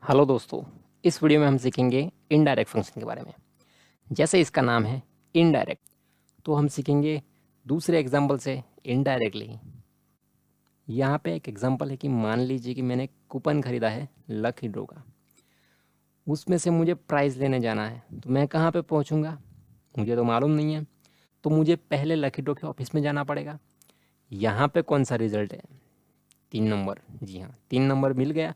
Hello दोस्तों, इस video में हम सीखेंगे इनडायरेक्ट फंक्शन के बारे में। जैसे इसका नाम है इनडायरेक्ट, तो हम सीखेंगे दूसरे एग्जांपल से इनडायरेक्टली। यहाँ पे एक एग्जांपल है कि मान लीजिए कि मैंने कूपन खरीदा है लकी ड्रॉ का, उसमें से मुझे प्राइज़ लेने जाना है। तो मैं कहाँ पे पहुँचूँगा, मुझे तो मालूम नहीं है। तो मुझे पहले लकी ड्रॉ के ऑफिस में जाना पड़ेगा। यहाँ पे कौन सा रिजल्ट है, 3 नंबर। जी हाँ, 3 नंबर मिल गया।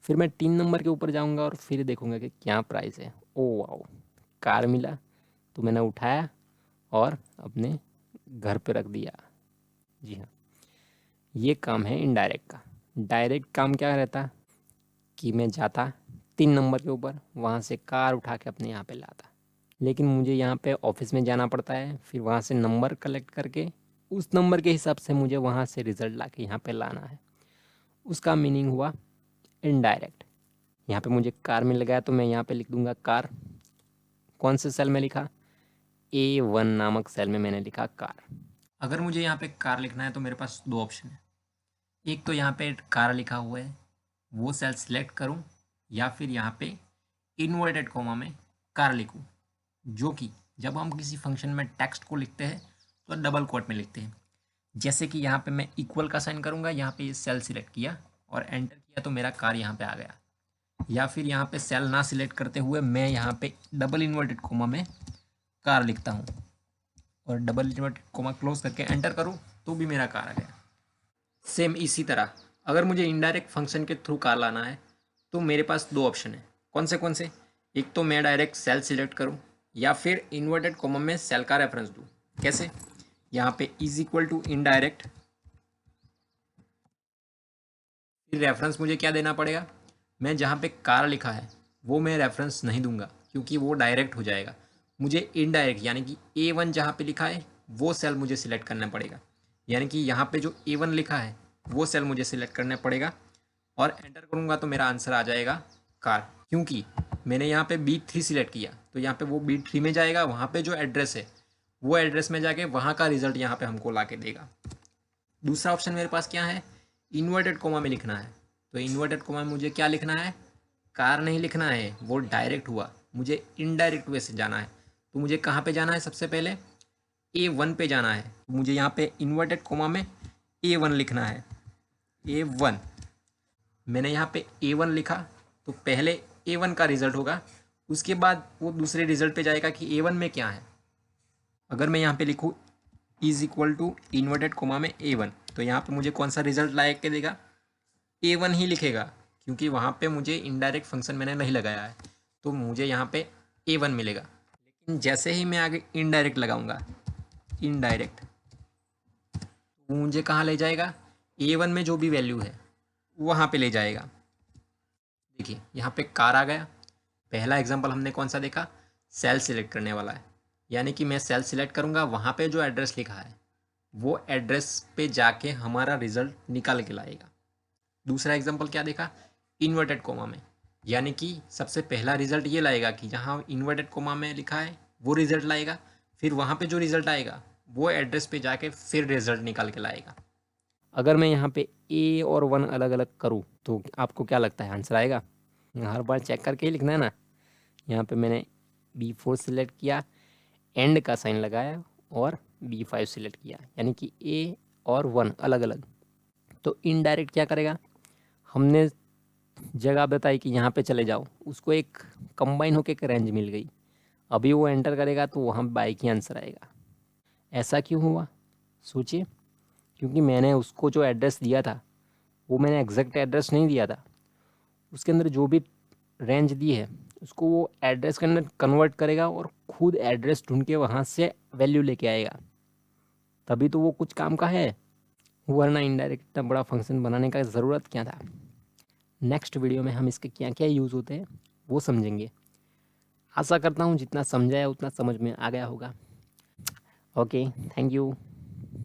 फिर मैं 3 नंबर के ऊपर जाऊंगा और फिर देखूंगा कि क्या प्राइस है। ओ वाओ, कार मिला। तो मैंने उठाया और अपने घर पे रख दिया। जी हाँ, ये काम है इनडायरेक्ट का। डायरेक्ट काम क्या रहता कि मैं जाता 3 नंबर के ऊपर, वहाँ से कार उठा के अपने यहाँ पे लाता। लेकिन मुझे यहाँ पे ऑफिस में जाना पड़ता है, फिर वहाँ से नंबर कलेक्ट करके उस नंबर के हिसाब से मुझे वहाँ से रिज़ल्ट ला के यहाँ पे लाना है। उसका मीनिंग हुआ इनडायरेक्ट। यहाँ पे मुझे कार मिल गया तो मैं यहाँ पे लिख दूंगा कार। कौन से सेल में लिखा, A1 नामक सेल में मैंने लिखा कार। अगर मुझे यहाँ पे कार लिखना है तो मेरे पास दो ऑप्शन है। एक तो यहाँ पे कार लिखा हुआ है, वो सेल सिलेक्ट करूँ, या फिर यहाँ पे इन्वर्टेड कोमा में कार लिखूँ, जो कि जब हम किसी फंक्शन में टेक्स्ट को लिखते हैं तो डबल कोट में लिखते हैं। जैसे कि यहाँ पे मैं इक्वल का साइन करूँगा, यहाँ पे ये सेल सिलेक्ट किया और एंटर किया तो मेरा कार यहाँ पे आ गया। या फिर यहाँ पे सेल ना सिलेक्ट करते हुए मैं यहाँ पे डबल इन्वर्टेड कोमा में कार लिखता हूँ और डबल इन्वर्टेड कोमा क्लोज करके एंटर करूँ तो भी मेरा कार आ गया। सेम इसी तरह अगर मुझे इनडायरेक्ट फंक्शन के थ्रू कार लाना है तो मेरे पास दो ऑप्शन है। कौन से, एक तो मैं डायरेक्ट सेल सिलेक्ट करूँ या फिर इन्वर्टेड कोमा में सेल का रेफरेंस दूँ। कैसे, यहाँ पे इज इक्वल टू इनडायरेक्ट, फिर रेफरेंस मुझे क्या देना पड़ेगा, मैं जहाँ पे कार लिखा है वो मैं रेफरेंस नहीं दूंगा क्योंकि वो डायरेक्ट हो जाएगा। मुझे इनडायरेक्ट यानी कि A1 जहाँ पे लिखा है वो सेल मुझे सिलेक्ट करना पड़ेगा। यानी कि यहाँ पे जो A1 लिखा है वो सेल मुझे सिलेक्ट करना पड़ेगा और एंटर करूँगा तो मेरा आंसर आ जाएगा कार। क्योंकि मैंने यहाँ पे B3 सिलेक्ट किया तो यहाँ पे वो B3 में जाएगा, वहाँ पे जो एड्रेस है वो एड्रेस में जाके वहाँ का रिजल्ट यहाँ पे हमको ला के देगा। दूसरा ऑप्शन मेरे पास क्या है, इन्वर्टेड कोमा में लिखना है। तो इन्वर्टेड कोमा में मुझे क्या लिखना है, कार नहीं लिखना है, वो डायरेक्ट हुआ। मुझे इनडायरेक्ट वे से जाना है। तो मुझे कहाँ पे जाना है, सबसे पहले A1 पे जाना है। तो मुझे यहाँ पे इन्वर्टेड कोमा में A1 लिखना है। A1 मैंने यहाँ पे A1 लिखा तो पहले A1 का रिजल्ट होगा, उसके बाद वो दूसरे रिजल्ट पे जाएगा कि A1 में क्या है। अगर मैं यहाँ पे लिखूँ is equal to inverted comma में A1, तो यहाँ पे मुझे कौन सा रिजल्ट ला के देगा, A1 ही लिखेगा क्योंकि वहाँ पे मुझे इनडायरेक्ट फंक्शन मैंने नहीं लगाया है, तो मुझे यहाँ पे A1 मिलेगा। लेकिन जैसे ही मैं आगे इनडायरेक्ट लगाऊंगा, इनडायरेक्ट, वो मुझे कहाँ ले जाएगा, A1 में जो भी वैल्यू है वहाँ पे ले जाएगा। देखिए यहाँ पे कार आ गया। पहला एग्जाम्पल हमने कौन सा देखा, सेल सिलेक्ट करने वाला है। यानी कि मैं सेल सिलेक्ट करूँगा, वहाँ पे जो एड्रेस लिखा है वो एड्रेस पे जाके हमारा रिजल्ट निकाल के लाएगा। दूसरा एग्जाम्पल क्या देखा, इन्वर्टेड कोमा में, यानी कि सबसे पहला रिजल्ट ये लाएगा कि जहाँ इन्वर्टेड कोमा में लिखा है वो रिजल्ट लाएगा, फिर वहाँ पे जो रिजल्ट आएगा वो एड्रेस पे जाके फिर रिजल्ट निकाल के लाएगा। अगर मैं यहाँ पे A और 1 अलग अलग करूँ तो आपको क्या लगता है आंसर आएगा, हर बार चेक करके ही लिखना है ना। यहाँ पे मैंने B4 सिलेक्ट किया, एंड का साइन लगाया और B5 सिलेक्ट किया, यानी कि A और 1 अलग अलग। तो इनडायरेक्ट क्या करेगा, हमने जगह बताई कि यहाँ पे चले जाओ, उसको एक कंबाइन होके एक रेंज मिल गई। अभी वो एंटर करेगा तो वहाँ बाइक ही आंसर आएगा। ऐसा क्यों हुआ, सोचिए। क्योंकि मैंने उसको जो एड्रेस दिया था वो मैंने एग्जैक्ट एड्रेस नहीं दिया था, उसके अंदर जो भी रेंज दी है उसको वो एड्रेस के अंदर कन्वर्ट करेगा और खुद एड्रेस ढूंढ के वहाँ से वैल्यू लेके आएगा, तभी तो वो कुछ काम का है। वरना इनडायरेक्ट इतना बड़ा फंक्शन बनाने का ज़रूरत क्या था। नेक्स्ट वीडियो में हम इसके क्या क्या यूज़ होते हैं वो समझेंगे। आशा करता हूँ जितना समझाया उतना समझ में आ गया होगा। Okay, thank you.